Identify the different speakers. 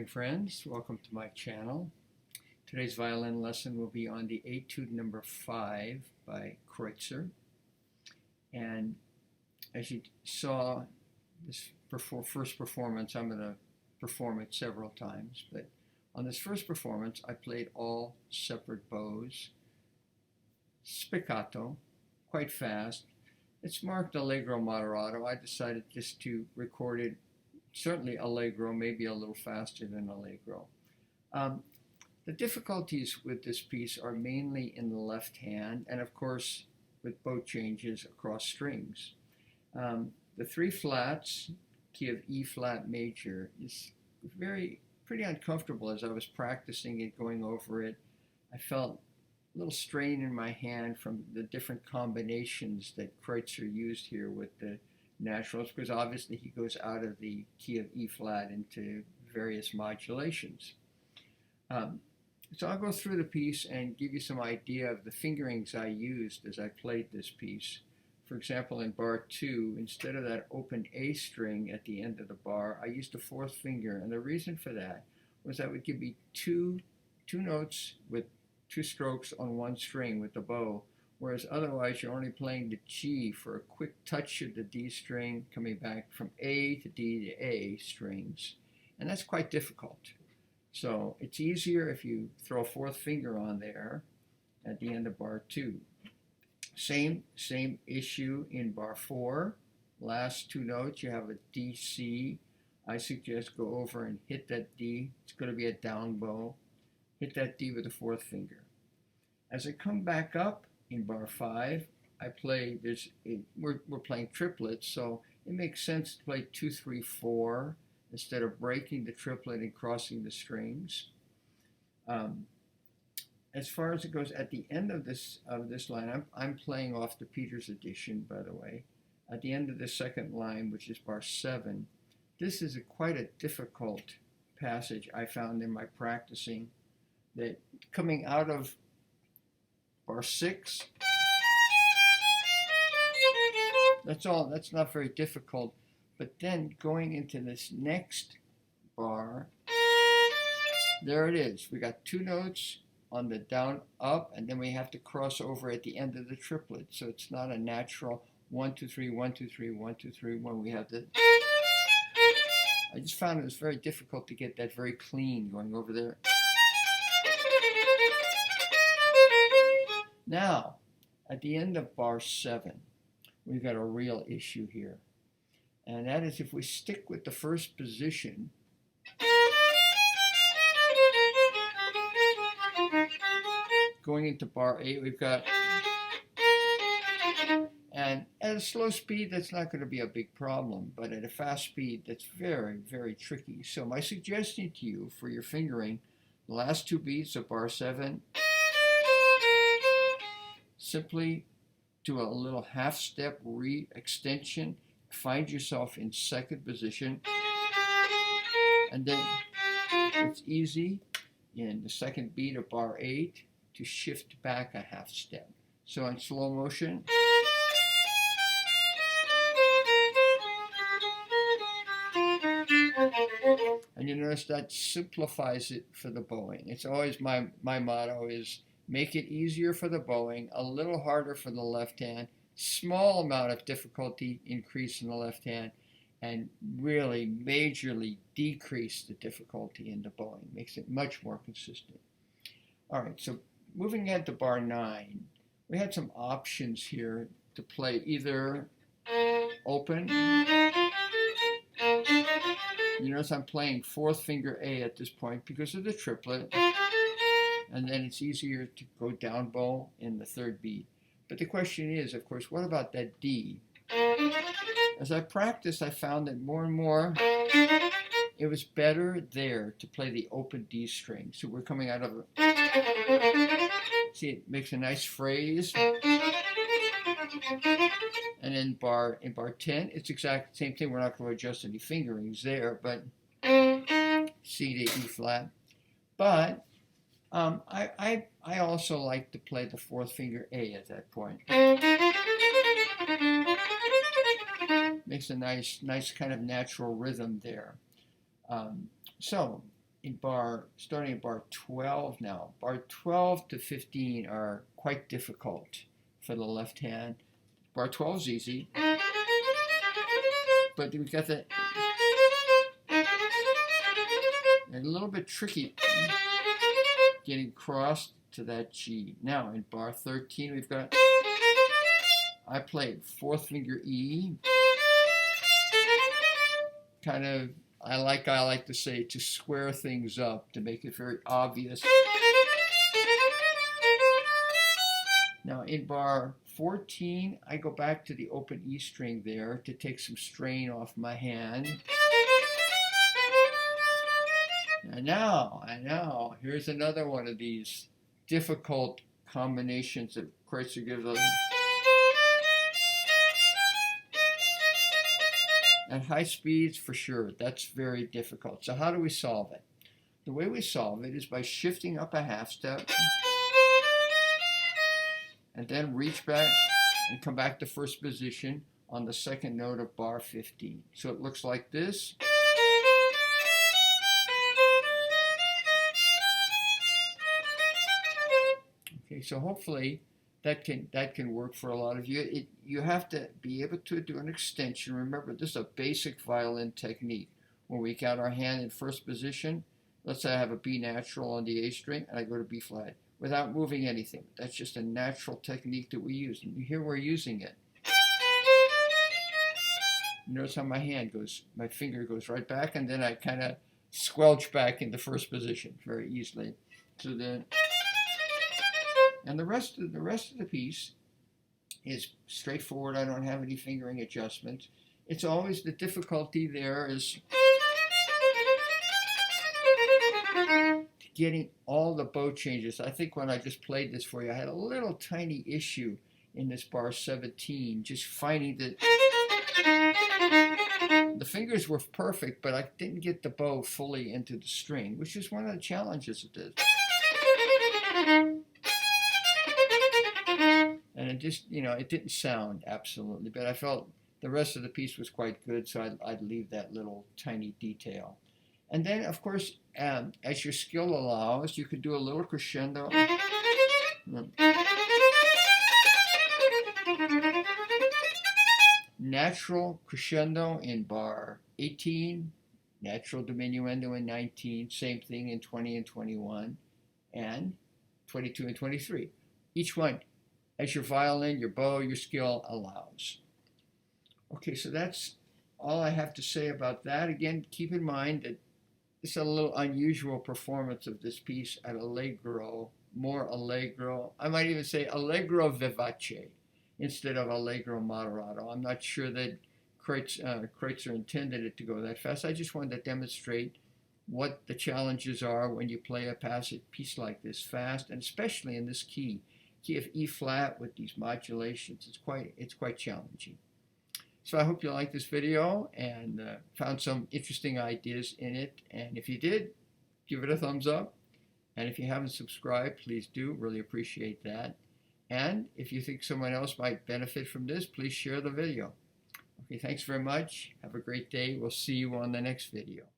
Speaker 1: morning, friends. Welcome to my channel. Today's violin lesson will be on the Etude number 5 by Kreutzer. And as you saw, this first performance, I'm going to perform it several times. But on this first performance, I played all separate bows, spiccato, quite fast. It's marked Allegro moderato. I decided just to record it certainly Allegro, maybe a little faster than Allegro. The difficulties with this piece are mainly in the left hand, and of course with bow changes across strings. The three flats, key of E flat major, is pretty uncomfortable. As I was practicing it, going over it, I felt a little strain in my hand from the different combinations that Kreutzer used here with the naturals, because obviously he goes out of the key of E flat into various modulations. So I'll go through the piece and give you some idea of the fingerings I used as I played this piece. For example, in bar 2, instead of that open A string at the end of the bar, I used a fourth finger, and the reason for that was that would give me two notes with two strokes on one string with the bow, whereas otherwise you're only playing the G for a quick touch of the D string, coming back from A to D to A strings, and that's quite difficult. So it's easier if you throw a fourth finger on there at the end of bar 2. Same issue in bar 4. Last two notes, you have a D, C. I suggest go over and hit that D. It's going to be a down bow. Hit that D with a fourth finger. As I come back up in bar 5, I play, we're playing triplets, so it makes sense to play 2, 3, 4 instead of breaking the triplet and crossing the strings. As far as it goes at the end of this line, I'm playing off the Peters edition, by the way. At the end of the second line, which is bar 7, this is quite a difficult passage I found in my practicing, that coming out of bar 6, that's not very difficult, but then going into this next bar, there it is. We got two notes on the down up, and then we have to cross over at the end of the triplet, so it's not a natural 1, 2, 3, 1, 2, 3, 1, 2, 3 when we have the. I just found it was very difficult to get that very clean going over there. Now, at the end of bar 7, we've got a real issue here. And that is if we stick with the first position, going into bar 8, we've got, and at a slow speed, that's not going to be a big problem, but at a fast speed, that's very, very tricky. So my suggestion to you for your fingering, the last two beats of bar 7, simply do a little half-step re-extension, find yourself in second position, and then it's easy in the second beat of bar 8 to shift back a half step. So in slow motion, and you notice that simplifies it for the bowing. It's always my motto is make it easier for the bowing, a little harder for the left hand, small amount of difficulty increase in the left hand, and really majorly decrease the difficulty in the bowing. Makes it much more consistent. All right, so moving ahead to bar 9, we had some options here to play either open. You notice I'm playing fourth finger A at this point because of the triplet, and then it's easier to go down bow in the third beat. But the question is, of course, what about that D? As I practiced, I found that more and more it was better there to play the open D string. So we're coming out of a, see, it makes a nice phrase. And in bar 10, it's exactly the same thing. We're not going to adjust any fingerings there, but C to E flat. But I also like to play the fourth finger A at that point. Makes a nice kind of natural rhythm there. So starting at bar 12 now. Bar 12 to 15 are quite difficult for the left hand. Bar 12 is easy, but we've got a little bit tricky getting across to that G. Now in bar 13 we've got, I played fourth finger E, kind of, I like to say, to square things up, to make it very obvious. Now in bar 14, I go back to the open E string there to take some strain off my hand. And now, here's another one of these difficult combinations that Kreutzer gives us. At high speeds, for sure, that's very difficult. So how do we solve it? The way we solve it is by shifting up a half step, and then reach back and come back to first position on the second note of bar 15. So it looks like this. Okay, so hopefully that can work for a lot of you. You have to be able to do an extension. Remember, this is a basic violin technique. When we got our hand in first position, let's say I have a B natural on the A string and I go to B flat without moving anything. That's just a natural technique that we use. And here we're using it. Notice how my finger goes right back, and then I kind of squelch back into first position very easily. So then, and the rest of the piece is straightforward. I don't have any fingering adjustments. It's always the difficulty there is getting all the bow changes. I think when I just played this for you, I had a little tiny issue in this bar 17, just finding that the fingers were perfect, but I didn't get the bow fully into the string, which is one of the challenges of this. And it just, it didn't sound absolutely, but I felt the rest of the piece was quite good, so I'd leave that little tiny detail. And then, of course, as your skill allows, you could do a little crescendo. Natural crescendo in bar 18, natural diminuendo in 19, same thing in 20 and 21, and 22 and 23. Each one, as your violin, your bow, your skill allows. Okay, so that's all I have to say about that. Again, keep in mind that it's a little unusual performance of this piece at Allegro, more Allegro. I might even say Allegro vivace instead of Allegro moderato. I'm not sure that Kreutzer intended it to go that fast. I just wanted to demonstrate what the challenges are when you play a piece like this fast, and especially in this key of E flat with these modulations. It's quite challenging. So I hope you liked this video and found some interesting ideas in it. And if you did, give it a thumbs up. And if you haven't subscribed, please do. Really appreciate that. And if you think someone else might benefit from this, please share the video. Okay, thanks very much. Have a great day. We'll see you on the next video.